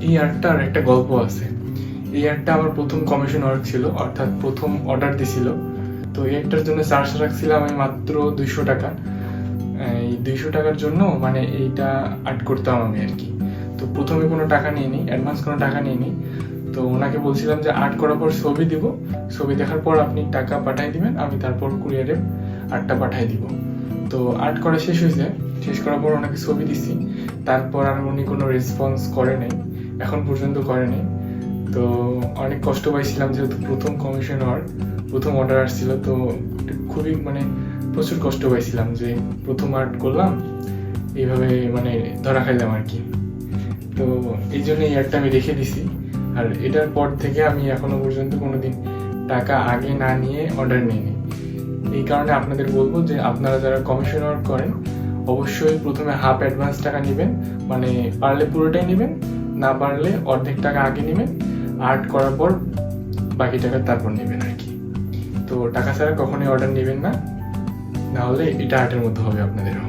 এই আর্টটার একটা গল্প আছে। এই আর্টটা আমার প্রথম কমিশন ওয়ার্ক ছিল, অর্থাৎ প্রথম অর্ডার দিছিল। তো এই আর্টটার জন্য চার্জ রাখছিলাম আমি মাত্র 200 টাকা। এই 200 টাকার জন্য মানে এইটা আর্ট করতাম আমি আর কি। তো প্রথমে কোনো টাকা নিইনি, অ্যাডভান্স কোনো টাকা নিইনি। তো ওনাকে বলছিলাম যে আর্ট করার পর ছবি দিব, ছবি দেখার পর আপনি টাকা পাঠিয়ে দিবেন, আমি তারপর কুরিয়ারে আর্টটা পাঠিয়ে দিব। তো আর্ট করা শেষ হয়েছে, শেষ করার পর ওনাকে ছবি দিচ্ছি, তারপর আর উনি কোনো রেসপন্স করে নাই, এখন পর্যন্ত করে নাই। তো অনেক কষ্ট পাইছিলাম, যেহেতু প্রথম কমিশন ওয়ার্ক, প্রথম অর্ডার আসছিল। তো খুবই মানে প্রচুর কষ্ট পাইছিলাম যে প্রথম আর্ট করলাম, এইভাবে মানে ধরা খাইলাম আর কি। তো এই জন্য এই আর্টটা আমি রেখে দিছি। আর এটার পর থেকে আমি এখনো পর্যন্ত কোনোদিন টাকা আগে না নিয়ে অর্ডার নিইনি। এই কারণে আপনাদের বলবো যে আপনারা যারা কমিশন ওয়ার্ক করেন অবশ্যই প্রথমে হাফ অ্যাডভান্স টাকা নেবেন, মানে পারলে পুরোটাই নেবেন, না পারলে অর্ধেক টাকা আগে নেবেন, আর্ট করার পর বাকি টাকা তারপর নেবেন আর কি। তো টাকা ছাড়া কখনোই অর্ডার নেবেন না, নাহলে এটা আর্টের মধ্যে হবে আপনাদেরও।